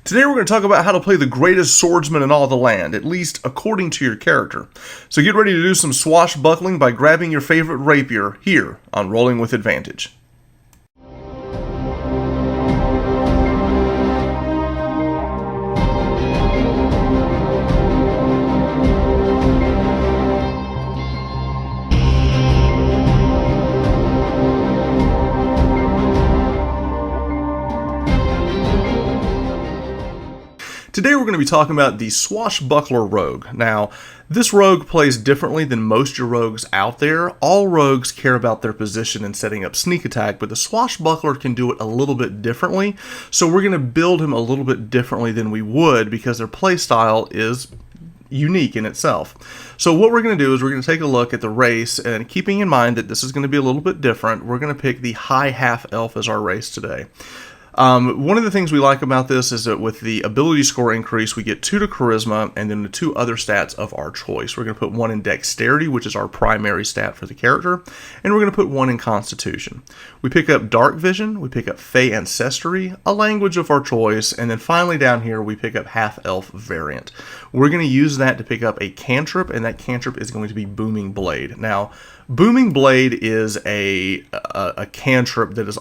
Today we're going to talk about how to play the greatest swordsman in all the land, at least according to your character. So get ready to do some swashbuckling by grabbing your favorite rapier here on Rolling with Advantage. Today we're going to be talking about the Swashbuckler Rogue. Now, this rogue plays differently than most of your rogues out there. All rogues care about their position and setting up sneak attack, but the Swashbuckler can do it a little bit differently. So we're going to build him a little bit differently than we would because their playstyle is unique in itself. So what we're going to do is we're going to take a look at the race, and keeping in mind that this is going to be a little bit different, we're going to pick the high half elf as our race today. One of the things we like about this is that with the ability score increase, we get 2 to charisma and then the 2 other stats of our choice. We're going to put 1 in dexterity, which is our primary stat for the character, and we're going to put 1 in constitution. We pick up dark vision, we pick up fey ancestry, a language of our choice, and then finally down here we pick up half elf variant. We're going to use that to pick up a cantrip, and that cantrip is going to be booming blade. Now, booming blade is a cantrip that is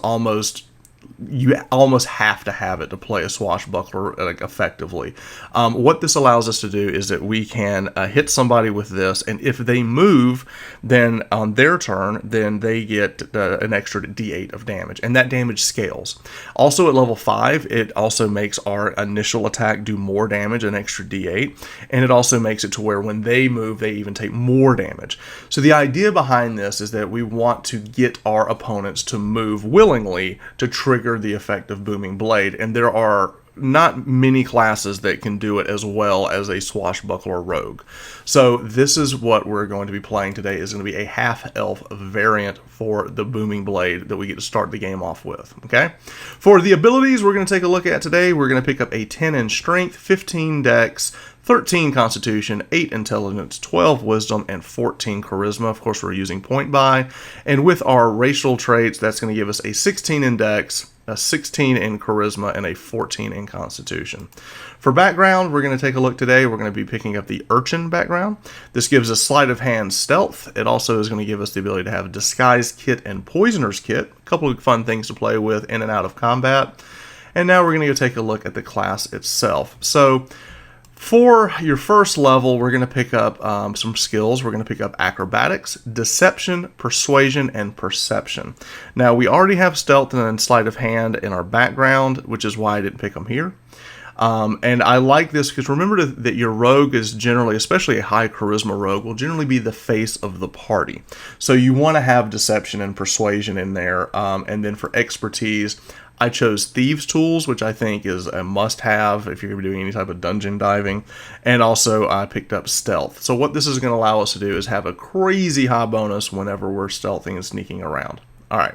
you almost have to have it to play a swashbuckler effectively. What this allows us to do is that we can hit somebody with this, and if they move, then on their turn, then they get an extra d8 of damage, and that damage scales. Also at level 5, it also makes our initial attack do more damage, an extra d8, and it also makes it to where when they move, they even take more damage. So the idea behind this is that we want to get our opponents to move willingly to trigger the effect of booming blade, and there are not many classes that can do it as well as a swashbuckler rogue. So this is what we're going to be playing today, is going to be a half elf variant for the booming blade that we get to start the game off with. Okay, for the abilities we're going to take a look at today, we're going to pick up a 10 in strength, 15 dex, 13 constitution, 8 intelligence, 12 wisdom, and 14 charisma. Of course, we're using point buy. And with our racial traits, that's going to give us a 16 in dex, a 16 in charisma, and a 14 in constitution. For background, we're going to take a look today. We're going to be picking up the urchin background. This gives us sleight of hand stealth. It also is going to give us the ability to have disguise kit and poisoner's kit. A couple of fun things to play with in and out of combat. And now we're going to go take a look at the class itself. So for your first level, we're going to pick up some skills. We're going to pick up acrobatics, deception, persuasion, and perception. Now, we already have stealth and sleight of hand in our background, which is why I didn't pick them here. And I like this because remember that your rogue is generally, especially a high charisma rogue, will generally be the face of the party. So you want to have deception and persuasion in there. And then for expertise, I chose Thieves' Tools, which I think is a must-have if you're going to be doing any type of dungeon diving. And also, I picked up Stealth. So what this is going to allow us to do is have a crazy high bonus whenever we're stealthing and sneaking around. All right.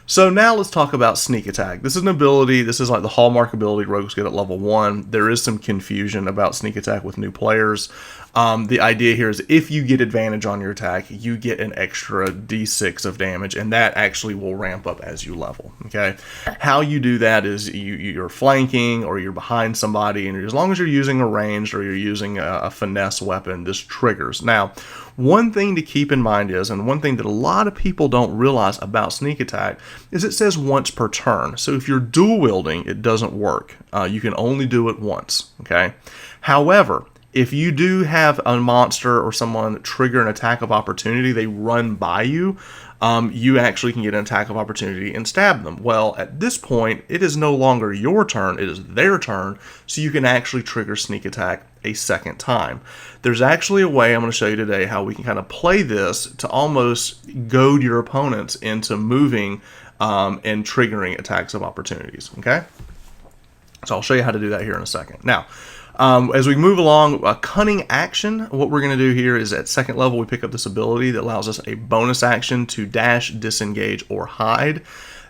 So now let's talk about sneak attack. This is an ability, this is like the hallmark ability rogues get at level 1. There is some confusion about sneak attack with new players. The idea here is if you get advantage on your attack, you get an extra d6 of damage, and that actually will ramp up as you level. Okay, how you do that is you're flanking or you're behind somebody, and as long as you're using a ranged or you're using a finesse weapon, this triggers. Now, one thing to keep in mind is, and one thing that a lot of people don't realize about sneak attack, is it says once per turn. So if you're dual wielding, it doesn't work. You can only do it once. Okay. However, if you do have a monster or someone trigger an attack of opportunity, they run by you, you actually can get an attack of opportunity and stab them. Well, at this point, it is no longer your turn, it is their turn, so you can actually trigger sneak attack a second time. There's actually a way I'm going to show you today how we can kind of play this to almost goad your opponents into moving and triggering attacks of opportunities. Okay? So I'll show you how to do that here in a second. Now, as we move along, a cunning action, what we're going to do here is at second level, we pick up this ability that allows us a bonus action to dash, disengage, or hide.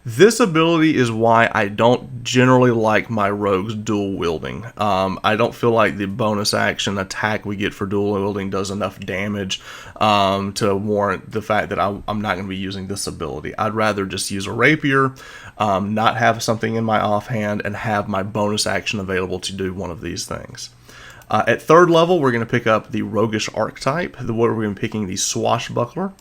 This ability is why I don't generally like my rogues dual wielding. I don't feel like the bonus action attack we get for dual wielding does enough damage to warrant the fact that I'm not going to be using this ability. I'd rather just use a rapier, not have something in my offhand, and have my bonus action available to do one of these things. At third level, we're going to pick up the Roguish archetype. We're going to be picking the Swashbuckler.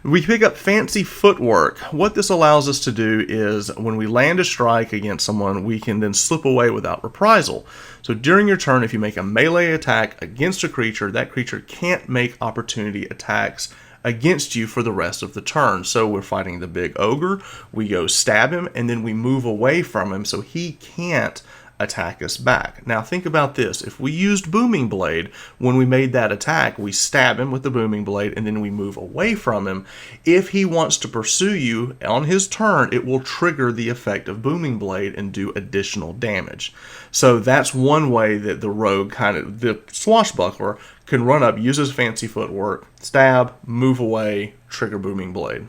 We pick up Fancy Footwork. What this allows us to do is when we land a strike against someone, we can then slip away without reprisal. So during your turn, if you make a melee attack against a creature, that creature can't make opportunity attacks against you for the rest of the turn. So we're fighting the big ogre, we go stab him, and then we move away from him so he can't attack us back. Now think about this. If we used Booming Blade, when we made that attack, we stab him with the Booming Blade and then we move away from him. If he wants to pursue you on his turn, it will trigger the effect of Booming Blade and do additional damage. So that's one way that the rogue, the Swashbuckler, can run up, use his Fancy Footwork, stab, move away, trigger Booming Blade.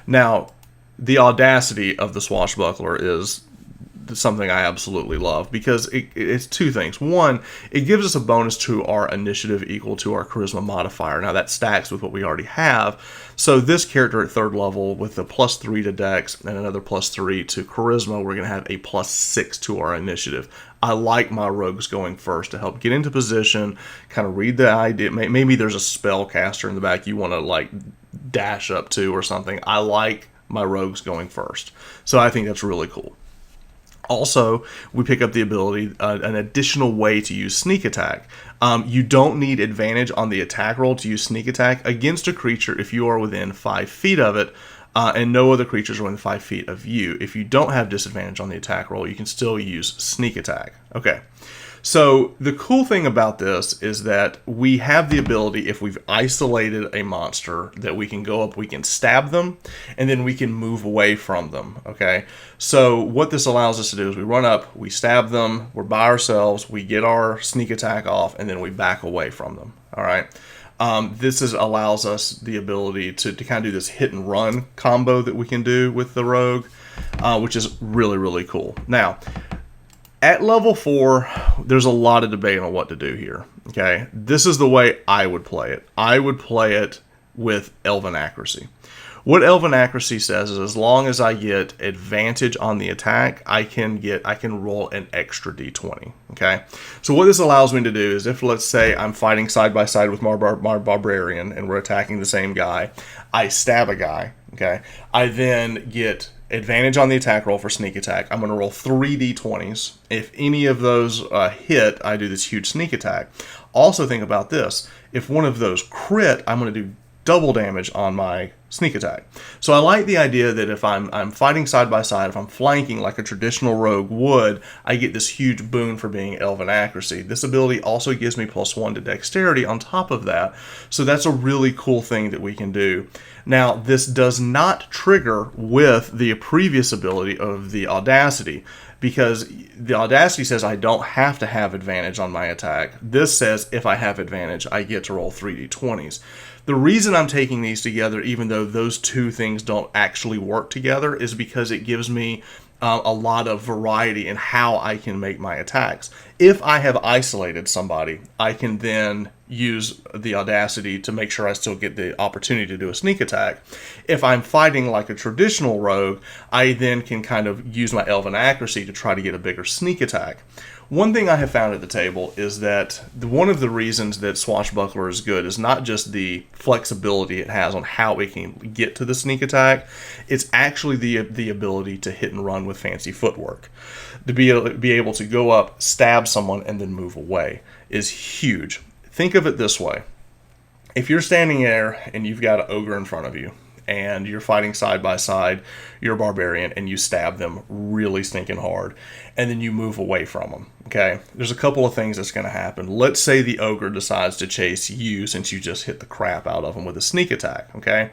Now, the Audacity of the Swashbuckler is something I absolutely love because it's two things. One, it gives us a bonus to our initiative equal to our charisma modifier. Now that stacks with what we already have. So this character at third level with a +3 to Dex and another +3 to charisma, we're going to have a +6 to our initiative. I like my rogues going first to help get into position, kind of read the idea. Maybe there's a spellcaster in the back you want to like dash up to or something. I like my rogues going first. So I think that's really cool. Also, we pick up the ability, an additional way to use sneak attack. You don't need advantage on the attack roll to use sneak attack against a creature if you are within 5 feet of it, and no other creatures are within 5 feet of you. If you don't have disadvantage on the attack roll, you can still use sneak attack. Okay. So the cool thing about this is that we have the ability, if we've isolated a monster, that we can go up, we can stab them, and then we can move away from them, okay? So what this allows us to do is we run up, we stab them, we're by ourselves, we get our sneak attack off, and then we back away from them, all right? This allows us the ability to kind of do this hit and run combo that we can do with the rogue, which is really, really cool. Now, at level 4, there's a lot of debate on what to do here, okay? This is the way I would play it. I would play it with Elven Accuracy. What Elven Accuracy says is as long as I get advantage on the attack, I can roll an extra d20, okay? So what this allows me to do is if, let's say, I'm fighting side by side with my Barbarian and we're attacking the same guy, I stab a guy, okay? I then get advantage on the attack roll for sneak attack. I'm going to roll 3 d20s. If any of those hit, I do this huge sneak attack. Also think about this. If one of those crit, I'm going to do double damage on my sneak attack. So I like the idea that if I'm fighting side by side, if I'm flanking like a traditional rogue would, I get this huge boon for being Elven Accuracy. This ability also gives me +1 to Dexterity on top of that. So that's a really cool thing that we can do. Now, this does not trigger with the previous ability of the Audacity, because the Audacity says I don't have to have advantage on my attack. This says if I have advantage, I get to roll 3d20s. The reason I'm taking these together, even though those two things don't actually work together, is because it gives me a lot of variety in how I can make my attacks. If I have isolated somebody, I can then use the Audacity to make sure I still get the opportunity to do a sneak attack. If I'm fighting like a traditional rogue, I then can kind of use my Elven Accuracy to try to get a bigger sneak attack. One thing I have found at the table is that one of the reasons that Swashbuckler is good is not just the flexibility it has on how it can get to the sneak attack, it's actually the ability to hit and run with Fancy Footwork. To be able to go up, stab someone, and then move away is huge. Think of it this way. If you're standing there and you've got an ogre in front of you, and you're fighting side by side, you're a barbarian, and you stab them really stinking hard, and then you move away from them, okay? There's a couple of things that's going to happen. Let's say the ogre decides to chase you since you just hit the crap out of him with a sneak attack, okay?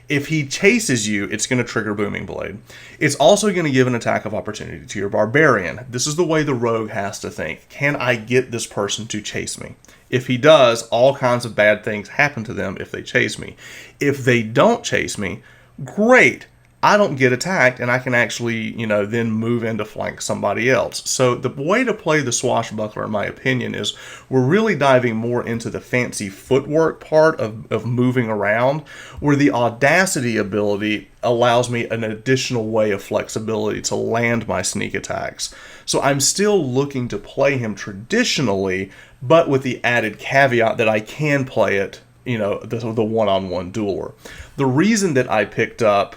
If he chases you, it's going to trigger Booming Blade. It's also going to give an attack of opportunity to your barbarian. This is the way the rogue has to think. Can I get this person to chase me? If he does, all kinds of bad things happen to them if they chase me. If they don't chase me, great. I don't get attacked, and I can actually, then move in to flank somebody else. So the way to play the Swashbuckler, in my opinion, is we're really diving more into the fancy footwork part of moving around, where the Audacity ability allows me an additional way of flexibility to land my sneak attacks. So I'm still looking to play him traditionally, but with the added caveat that I can play it, the one-on-one dueler. The reason that I picked up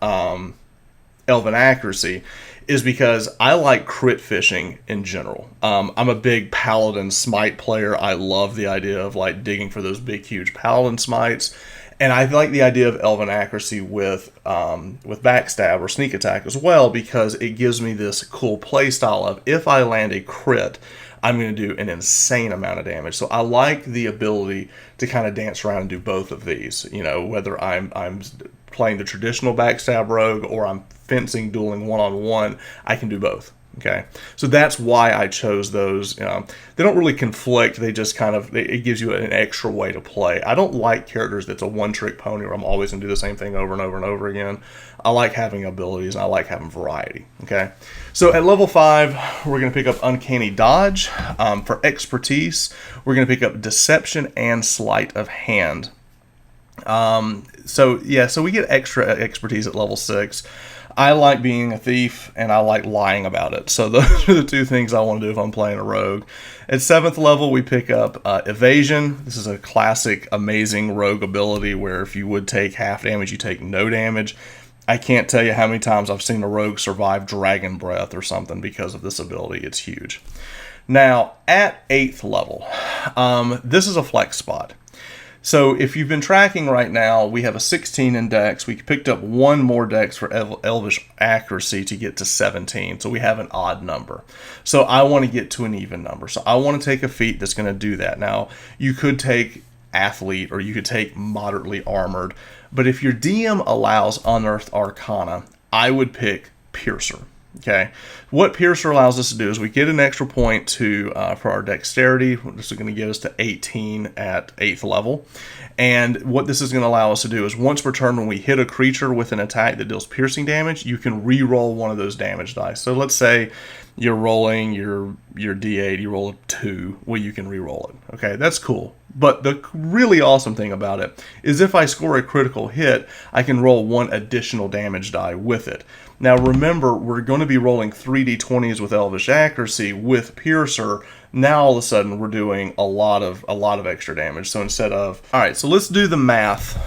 Elven Accuracy is because I like crit fishing in general. I'm a big Paladin Smite player. I love the idea of like digging for those big, huge Paladin Smites. And I like the idea of Elven Accuracy with Backstab or Sneak Attack as well, because it gives me this cool play style of, if I land a crit, I'm going to do an insane amount of damage. So I like the ability to kind of dance around and do both of these. Whether I'm playing the traditional Backstab Rogue or I'm fencing, dueling one-on-one, I can do both. Okay, so that's why I chose those. They don't really conflict. They just it gives you an extra way to play. I don't like characters that's a one-trick pony where I'm always going to do the same thing over and over and over again. I like having abilities, and I like having variety. Okay, so at level 5, we're going to pick up Uncanny Dodge. For expertise, we're going to pick up Deception and Sleight of Hand. So we get extra expertise at level 6. I like being a thief, and I like lying about it. So those are the two things I want to do if I'm playing a rogue. At 7th level, we pick up Evasion. This is a classic, amazing rogue ability where if you would take half damage, you take no damage. I can't tell you how many times I've seen a rogue survive Dragon Breath or something because of this ability. It's huge. Now, at 8th level, this is a flex spot. So if you've been tracking right now, we have a 16 in dex. We picked up one more dex for Elvish Accuracy to get to 17. So we have an odd number. So I want to get to an even number. So I want to take a feat that's going to do that. Now, you could take Athlete or you could take Moderately Armored. But if your DM allows Unearthed Arcana, I would pick Piercer. Okay, what Piercer allows us to do is we get an extra point for our dexterity. This is going to get us to 18 at 8th level. And what this is going to allow us to do is once per turn when we hit a creature with an attack that deals piercing damage, you can re-roll one of those damage dice. So let's say you're rolling your D8, you roll a 2, well, you can re-roll it. Okay, that's cool. But the really awesome thing about it is if I score a critical hit, I can roll one additional damage die with it. Now remember, we're going to be rolling 3d20s with Elvish Accuracy with Piercer. Now all of a sudden we're doing a lot of extra damage. So instead of, all right, so let's do the math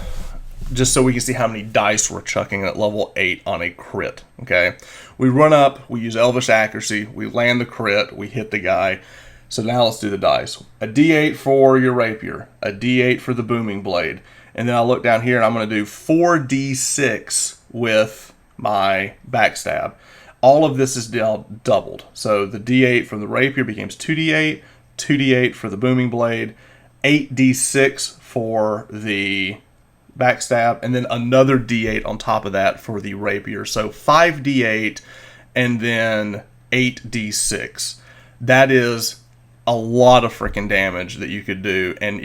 just so we can see how many dice we're chucking at level 8 on a crit. Okay, we run up, we use Elvish Accuracy, we land the crit, we hit the guy. So now let's do the dice. A d8 for your rapier, a d8 for the booming blade, and then I'll look down here and I'm going to do 4d6 with my backstab. All of this is now doubled. So the d8 from the rapier becomes 2d8, 2d8 for the booming blade, 8d6 for the backstab, and then another d8 on top of that for the rapier. So 5d8 and then 8d6. That is a lot of freaking damage that you could do, and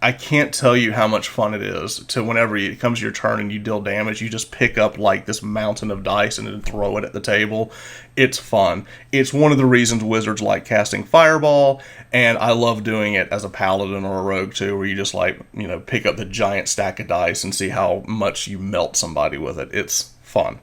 I can't tell you how much fun it is to whenever it comes your turn and you deal damage, you just pick up like this mountain of dice and then throw it at the table. It's fun. It's one of the reasons wizards like casting Fireball, and I love doing it as a paladin or a rogue too, where you just pick up the giant stack of dice and see how much you melt somebody with it. It's fun.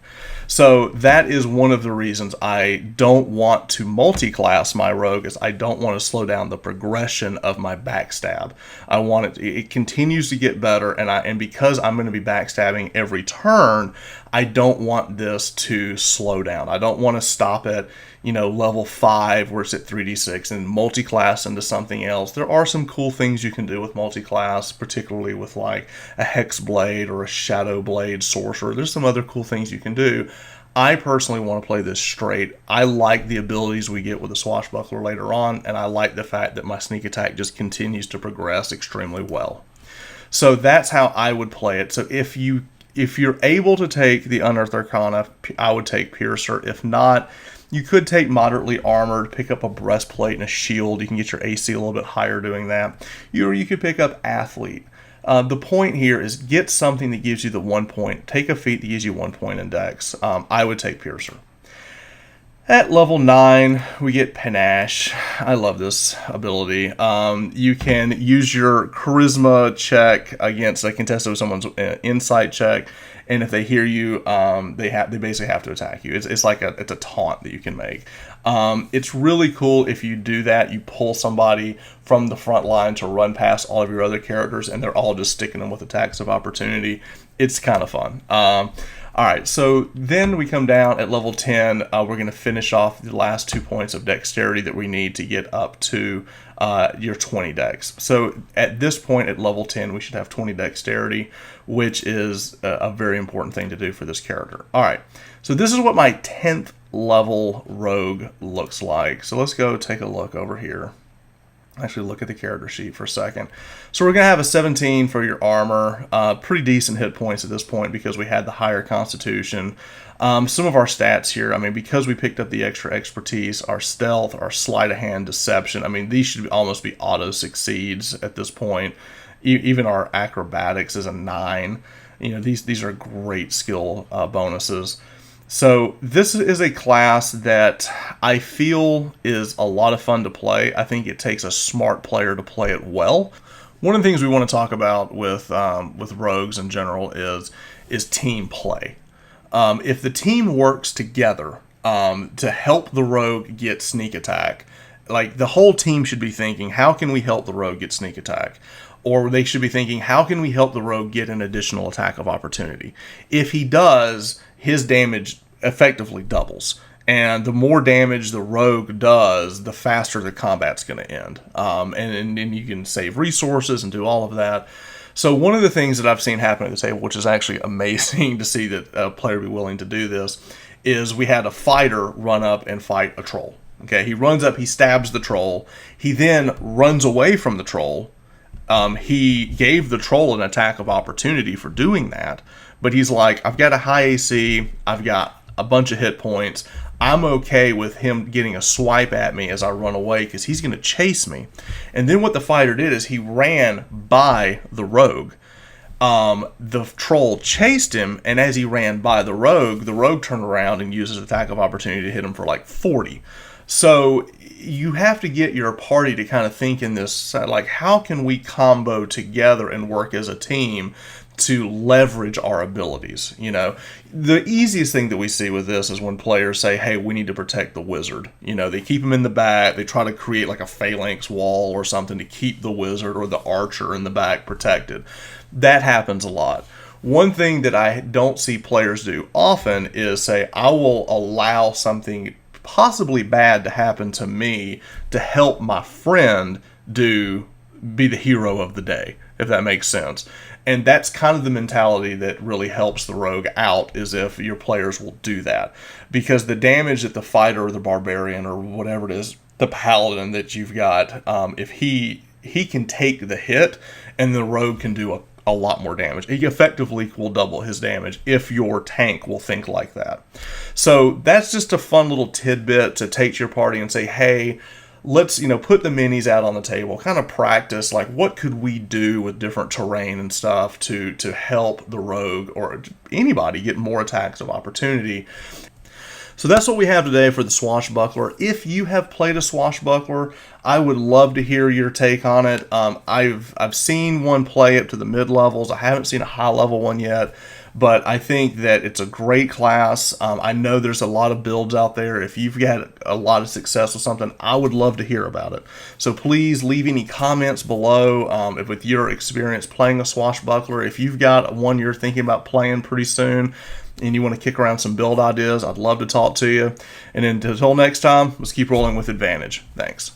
So that is one of the reasons I don't want to multi-class my rogue, is I don't want to slow down the progression of my backstab. I want it continues to get better, and because I'm going to be backstabbing every turn, I don't want this to slow down. I don't want to stop at level 5 where it's at 3d6 and multi-class into something else. There are some cool things you can do with multi-class, particularly with like a Hex Blade or a Shadow Blade Sorcerer. There's some other cool things you can do. I personally want to play this straight. I like the abilities we get with the Swashbuckler later on, and I like the fact that my sneak attack just continues to progress extremely well. So that's how I would play it. So if you're able to take the Unearthed Arcana, I would take Piercer. If not, you could take Moderately Armored, pick up a breastplate and a shield. You can get your AC a little bit higher doing that. Or you could pick up Athlete. The point here is get something that gives you the 1 point. Take a feat that gives you 1 point in Dex. I would take Piercer. At level 9, we get Panache. I love this ability. You can use your Charisma check against a contested with someone's Insight check, and if they hear you, they basically have to attack you. It's like it's a taunt that you can make. It's really cool if you do that. You pull somebody from the front line to run past all of your other characters, and they're all just sticking them with attacks of opportunity. It's kind of fun. Alright, so then we come down at level 10. We're going to finish off the last 2 points of dexterity that we need to get up to your 20 dex. So at this point at level 10, we should have 20 dexterity, which is a very important thing to do for this character. Alright, so this is what my 10th level rogue looks like. So let's go take a look over here. Actually look at the character sheet for a second. So we're going to have a 17 for your armor, pretty decent hit points at this point because we had the higher constitution. Some of our stats here, I mean, because we picked up the extra expertise, our stealth, our sleight of hand, deception, I mean, these should almost be auto succeeds at this point. Even our acrobatics is a 9. You know, these are great skill bonuses. So this is a class that I feel is a lot of fun to play. I think it takes a smart player to play it well. One of the things we want to talk about with rogues in general is team play. If the team works together to help the rogue get sneak attack, like the whole team should be thinking, how can we help the rogue get sneak attack? Or they should be thinking, how can we help the rogue get an additional attack of opportunity? If he does, his damage effectively doubles. And the more damage the rogue does, the faster the combat's going to end. And you can save resources and do all of that. So one of the things that I've seen happen at the table, which is actually amazing to see that a player be willing to do this, is we had a fighter run up and fight a troll. Okay, he runs up, he stabs the troll. He then runs away from the troll. He gave the troll an attack of opportunity for doing that, but he's like, I've got a high AC, I've got a bunch of hit points, I'm okay with him getting a swipe at me as I run away because he's going to chase me. And then what the fighter did is he ran by the rogue. The troll chased him, and as he ran by the rogue turned around and used his attack of opportunity to hit him for like 40. So you have to get your party to kind of think in this, like, how can we combo together and work as a team to leverage our abilities? You know, the easiest thing that we see with this is when players say, hey, we need to protect the wizard. You know, they keep him in the back, they try to create like a phalanx wall or something to keep the wizard or the archer in the back protected. That happens a lot. One thing that I don't see players do often is say, I will allow something possibly bad to happen to me to help my friend be the hero of the day, if that makes sense. And that's kind of the mentality that really helps the rogue out, is if your players will do that. Because the damage that the fighter or the barbarian or whatever it is, the paladin that you've got, if he can take the hit and the rogue can do a lot more damage. He effectively will double his damage if your tank will think like that. So that's just a fun little tidbit to take to your party and say, hey, let's, put the minis out on the table, kind of practice, like, what could we do with different terrain and stuff to help the rogue or anybody get more attacks of opportunity. So that's what we have today for the Swashbuckler. If you have played a Swashbuckler, I would love to hear your take on it. I've seen one play up to the mid-levels. I haven't seen a high-level one yet, but I think that it's a great class. I know there's a lot of builds out there. If you've got a lot of success with something, I would love to hear about it. So please leave any comments below with your experience playing a Swashbuckler. If you've got one you're thinking about playing pretty soon, and you want to kick around some build ideas, I'd love to talk to you. And until next time, let's keep rolling with advantage. Thanks.